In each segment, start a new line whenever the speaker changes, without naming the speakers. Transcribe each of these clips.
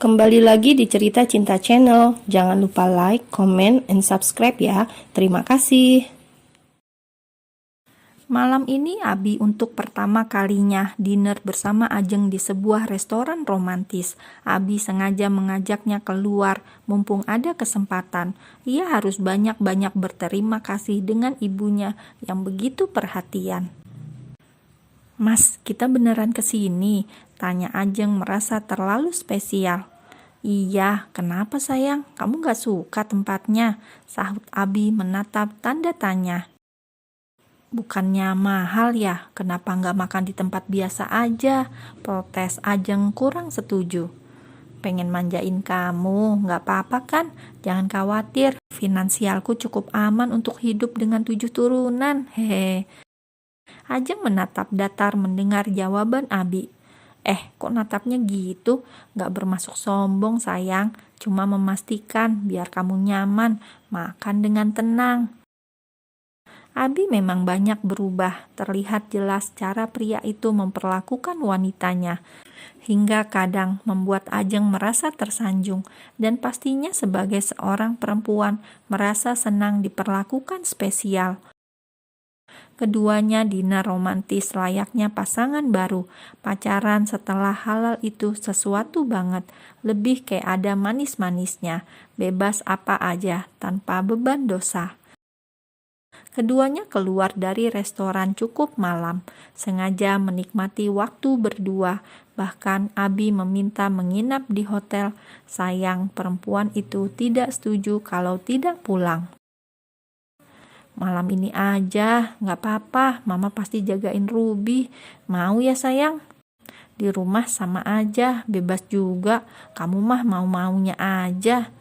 Kembali lagi di Cerita Cinta Channel. Jangan lupa like, comment, and subscribe ya. Terima kasih. Malam ini Abi untuk pertama kalinya dinner bersama Ajeng di sebuah restoran romantis. Abi sengaja mengajaknya keluar mumpung ada kesempatan. Ia harus banyak-banyak berterima kasih dengan ibunya yang begitu perhatian. Mas, kita beneran kesini? Tanya Ajeng merasa terlalu spesial. Iya, kenapa sayang? Kamu gak suka tempatnya? Sahut Abi menatap tanda tanya. Bukannya mahal ya? Kenapa gak makan di tempat biasa aja? Protes Ajeng kurang setuju. Pengen manjain kamu, gak apa-apa kan? Jangan khawatir, finansialku cukup aman untuk hidup dengan 7 turunan. Hehe. Ajeng menatap datar mendengar jawaban Abi. Kok natapnya gitu? Gak bermaksud sombong sayang, cuma memastikan biar kamu nyaman, makan dengan tenang. Abi memang banyak berubah, terlihat jelas cara pria itu memperlakukan wanitanya, hingga kadang membuat Ajeng merasa tersanjung, dan pastinya sebagai seorang perempuan merasa senang diperlakukan spesial. Keduanya dinner romantis layaknya pasangan baru. Pacaran setelah halal itu sesuatu banget. Lebih kayak ada manis-manisnya. Bebas apa aja, tanpa beban dosa. Keduanya keluar dari restoran cukup malam. Sengaja menikmati waktu berdua. Bahkan Abi meminta menginap di hotel. Sayang perempuan itu tidak setuju kalau tidak pulang. Malam ini aja, gak apa-apa, mama pasti jagain Ruby. Mau ya sayang? Di rumah sama aja, bebas juga. Kamu mah mau-maunya aja.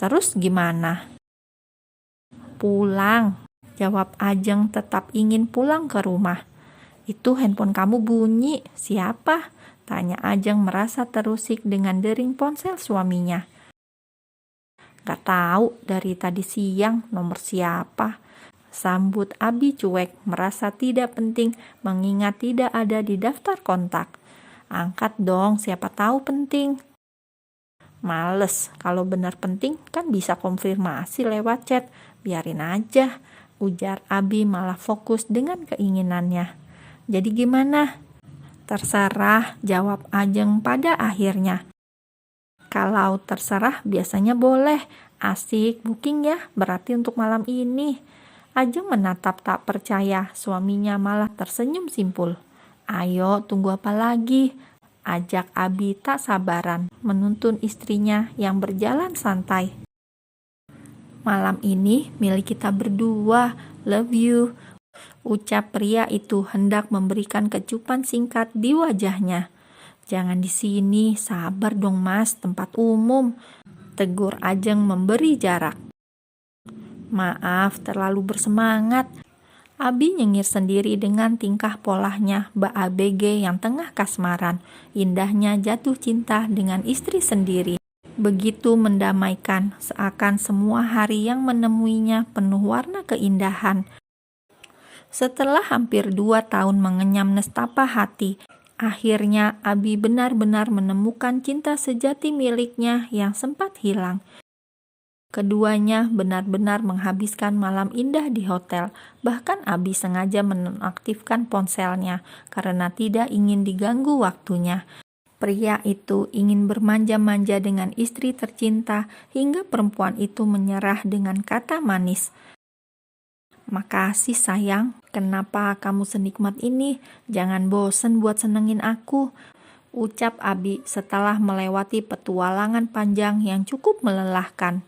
Terus gimana? Pulang, jawab Ajeng tetap ingin pulang ke rumah. Itu handphone kamu bunyi, siapa? Tanya Ajeng merasa terusik dengan dering ponsel suaminya. Gak tahu dari tadi siang nomor siapa. Sambut Abi cuek, merasa tidak penting mengingat tidak ada di daftar kontak. Angkat dong, siapa tahu penting. Males, kalau benar penting kan bisa konfirmasi lewat chat. Biarin aja, ujar Abi malah fokus dengan keinginannya. Jadi gimana? Terserah, jawab Ajeng pada akhirnya. Kalau terserah biasanya boleh. Asik, booking ya, berarti untuk malam ini. Ajeng menatap tak percaya, suaminya malah tersenyum simpul. Ayo, tunggu apa lagi? Ajak Abi tak sabaran, menuntun istrinya yang berjalan santai. Malam ini milik kita berdua, love you. Ucap pria itu hendak memberikan kecupan singkat di wajahnya. Jangan di sini, sabar dong mas, tempat umum. Tegur Ajeng memberi jarak. Maaf, terlalu bersemangat. Abi nyengir sendiri dengan tingkah polahnya Mbak ABG yang tengah kasmaran. Indahnya jatuh cinta dengan istri sendiri. Begitu mendamaikan, seakan semua hari yang menemuinya penuh warna keindahan. Setelah hampir 2 tahun mengenyam nestapa hati, akhirnya Abi benar-benar menemukan cinta sejati miliknya yang sempat hilang. Keduanya benar-benar menghabiskan malam indah di hotel. Bahkan Abi sengaja menonaktifkan ponselnya karena tidak ingin diganggu waktunya. Pria itu ingin bermanja-manja dengan istri tercinta hingga perempuan itu menyerah dengan kata manis. Makasih sayang, kenapa kamu senikmat ini? Jangan bosen buat senengin aku, ucap Abi setelah melewati petualangan panjang yang cukup melelahkan.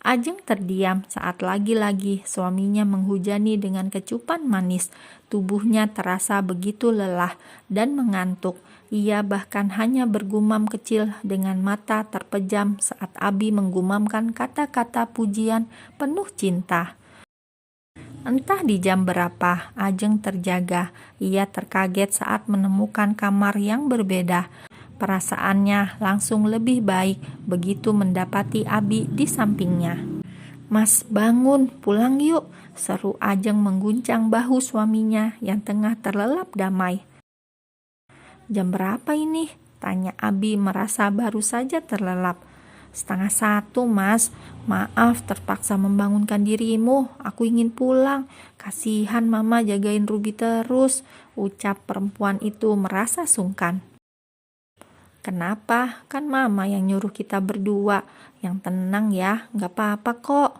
Ajeng terdiam saat lagi-lagi suaminya menghujani dengan kecupan manis. Tubuhnya terasa begitu lelah dan mengantuk. Ia bahkan hanya bergumam kecil dengan mata terpejam saat Abi menggumamkan kata-kata pujian penuh cinta. Entah di jam berapa, Ajeng terjaga. Ia terkaget saat menemukan kamar yang berbeda. Perasaannya langsung lebih baik begitu mendapati Abi di sampingnya. Mas bangun, pulang yuk, seru Ajeng mengguncang bahu suaminya yang tengah terlelap damai. Jam berapa ini? Tanya Abi merasa baru saja terlelap. 1:30, Mas. Maaf terpaksa membangunkan dirimu. Aku ingin pulang. Kasihan Mama jagain Ruby terus. Ucap perempuan itu merasa sungkan. Kenapa? Kan Mama yang nyuruh kita berdua. Yang tenang ya, gak apa-apa kok.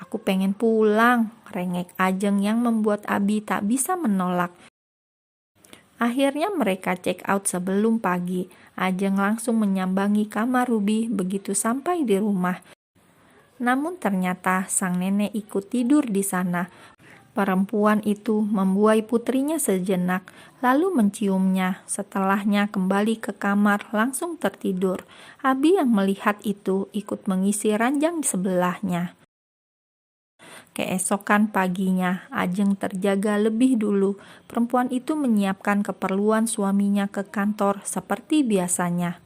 Aku pengen pulang. Rengek Ajeng yang membuat Abi tak bisa menolak. Akhirnya mereka check out sebelum pagi. Ajeng langsung menyambangi kamar Ruby begitu sampai di rumah. Namun ternyata sang nenek ikut tidur di sana. Perempuan itu membuai putrinya sejenak, lalu menciumnya. Setelahnya kembali ke kamar langsung tertidur. Abi yang melihat itu ikut mengisi ranjang di sebelahnya. Keesokan paginya, Ajeng terjaga lebih dulu. Perempuan itu menyiapkan keperluan suaminya ke kantor seperti biasanya.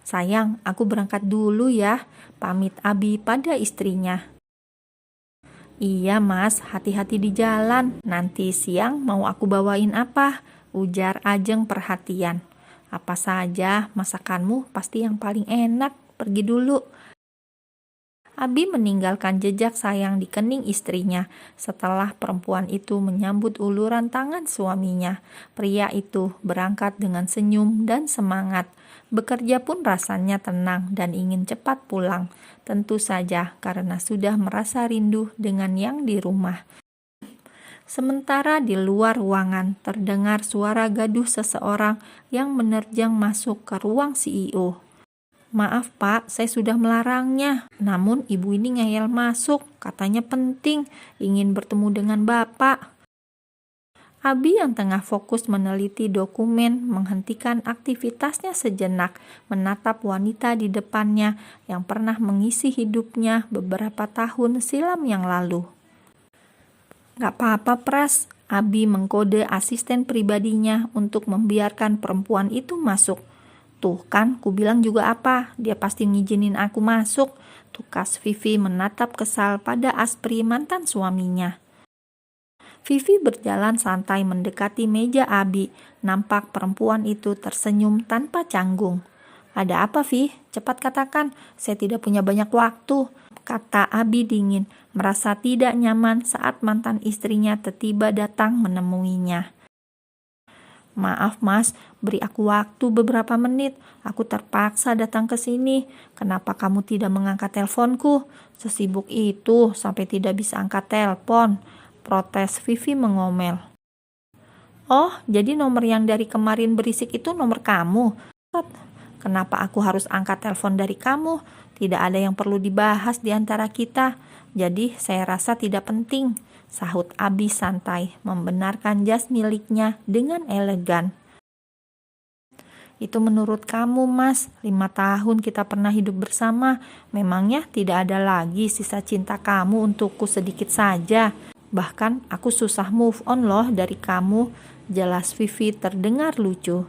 Sayang, aku berangkat dulu ya, pamit Abi pada istrinya. Iya Mas, hati-hati di jalan. Nanti siang mau aku bawain apa? Ujar Ajeng perhatian. Apa saja, masakanmu pasti yang paling enak. Pergi dulu. Abi meninggalkan jejak sayang di kening istrinya setelah perempuan itu menyambut uluran tangan suaminya. Pria itu berangkat dengan senyum dan semangat. Bekerja pun rasanya tenang dan ingin cepat pulang. Tentu saja karena sudah merasa rindu dengan yang di rumah. Sementara di luar ruangan terdengar suara gaduh seseorang yang menerjang masuk ke ruang CEO. Maaf Pak, saya sudah melarangnya. Namun ibu ini ngeyel masuk, katanya penting, ingin bertemu dengan Bapak. Abi yang tengah fokus meneliti dokumen menghentikan aktivitasnya sejenak, menatap wanita di depannya yang pernah mengisi hidupnya beberapa tahun silam yang lalu. Gak apa-apa Pras, Abi mengkode asisten pribadinya untuk membiarkan perempuan itu masuk. Tuh kan, ku bilang juga apa, dia pasti ngizinin aku masuk. Tukas Vivi menatap kesal pada Aspri mantan suaminya. Vivi berjalan santai mendekati meja Abi. Nampak perempuan itu tersenyum tanpa canggung. Ada apa Vi? Cepat katakan, saya tidak punya banyak waktu. Kata Abi dingin, merasa tidak nyaman saat mantan istrinya tiba datang menemuinya. Maaf Mas, beri aku waktu beberapa menit. Aku terpaksa datang ke sini. Kenapa kamu tidak mengangkat teleponku? Sesibuk itu sampai tidak bisa angkat telepon. Protes Vivi mengomel. Oh, jadi nomor yang dari kemarin berisik itu nomor kamu? Kenapa aku harus angkat telepon dari kamu? Tidak ada yang perlu dibahas di antara kita. Jadi saya rasa tidak penting. Sahut Abi santai, membenarkan jas miliknya dengan elegan. Itu menurut kamu Mas, 5 tahun kita pernah hidup bersama. Memangnya tidak ada lagi sisa cinta kamu untukku sedikit saja. Bahkan aku susah move on loh dari kamu. Jelas Vivi terdengar lucu.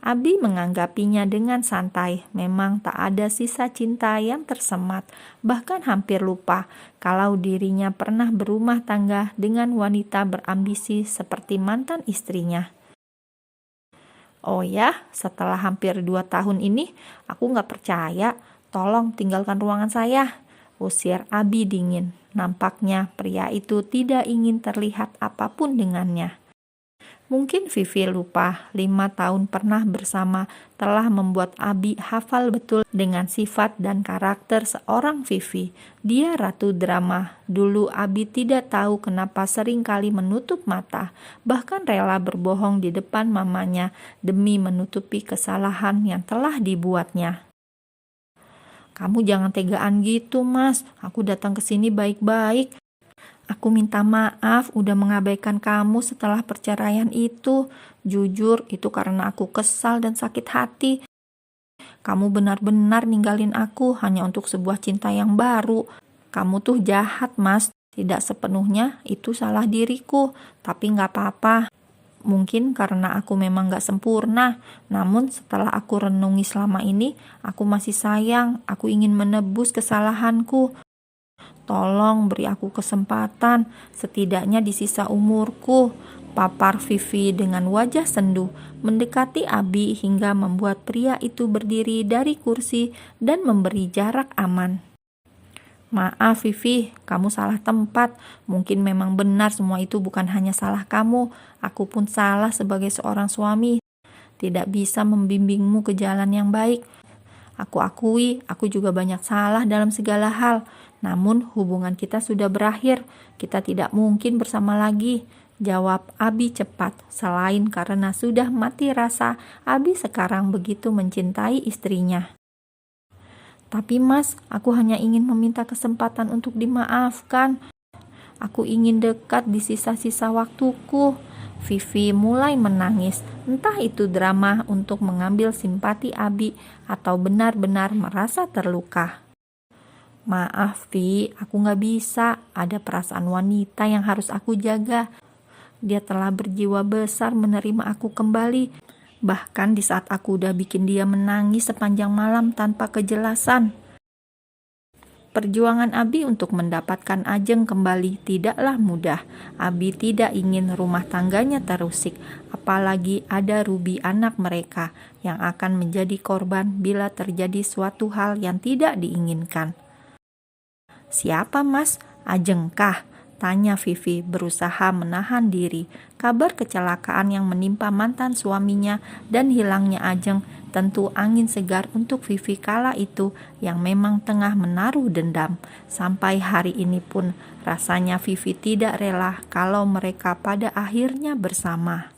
Abi menganggapinya dengan santai. Memang tak ada sisa cinta yang tersemat, bahkan hampir lupa kalau dirinya pernah berumah tangga dengan wanita berambisi seperti mantan istrinya. Oh ya, setelah hampir 2 tahun ini, aku gak percaya. Tolong tinggalkan ruangan saya, usir Abi dingin. Nampaknya pria itu tidak ingin terlihat apapun dengannya. Mungkin Vivi lupa 5 tahun pernah bersama telah membuat Abi hafal betul dengan sifat dan karakter seorang Vivi. Dia ratu drama. Dulu Abi tidak tahu kenapa sering kali menutup mata, bahkan rela berbohong di depan mamanya demi menutupi kesalahan yang telah dibuatnya. Kamu jangan tegaan gitu Mas, aku datang ke sini baik-baik. Aku minta maaf udah mengabaikan kamu setelah perceraian itu. Jujur, itu karena aku kesal dan sakit hati. Kamu benar-benar ninggalin aku hanya untuk sebuah cinta yang baru. Kamu tuh jahat, Mas. Tidak sepenuhnya itu salah diriku, tapi gak apa-apa. Mungkin karena aku memang gak sempurna. Namun setelah aku renungi selama ini, aku masih sayang. Aku ingin menebus kesalahanku. Tolong beri aku kesempatan, setidaknya di sisa umurku. papar Vivi dengan wajah sendu, mendekati Abi hingga membuat pria itu berdiri dari kursi dan memberi jarak aman. Maaf Vivi, kamu salah tempat. Mungkin memang benar semua itu bukan hanya salah kamu. Aku pun salah sebagai seorang suami. Tidak bisa membimbingmu ke jalan yang baik. Aku akui, aku juga banyak salah dalam segala hal. Namun hubungan kita sudah berakhir. Kita tidak mungkin bersama lagi. Jawab Abi cepat. Selain karena sudah mati rasa, Abi sekarang begitu mencintai istrinya. Tapi Mas, aku hanya ingin meminta kesempatan untuk dimaafkan. Aku ingin dekat di sisa-sisa waktuku. Vivi mulai menangis. Entah itu drama untuk mengambil simpati Abi atau benar-benar merasa terluka. Maaf Vi, aku gak bisa. Ada perasaan wanita yang harus aku jaga. Dia telah berjiwa besar menerima aku kembali. Bahkan di saat aku udah bikin dia menangis sepanjang malam tanpa kejelasan. Perjuangan Abi untuk mendapatkan Ajeng kembali tidaklah mudah. Abi tidak ingin rumah tangganya terusik, apalagi ada Ruby anak mereka yang akan menjadi korban bila terjadi suatu hal yang tidak diinginkan. Siapa Mas? Ajeng kah? Tanya Vivi berusaha menahan diri. Kabar kecelakaan yang menimpa mantan suaminya dan hilangnya Ajeng tentu angin segar untuk Vivi kala itu yang memang tengah menaruh dendam. Sampai hari ini pun rasanya Vivi tidak rela kalau mereka pada akhirnya bersama.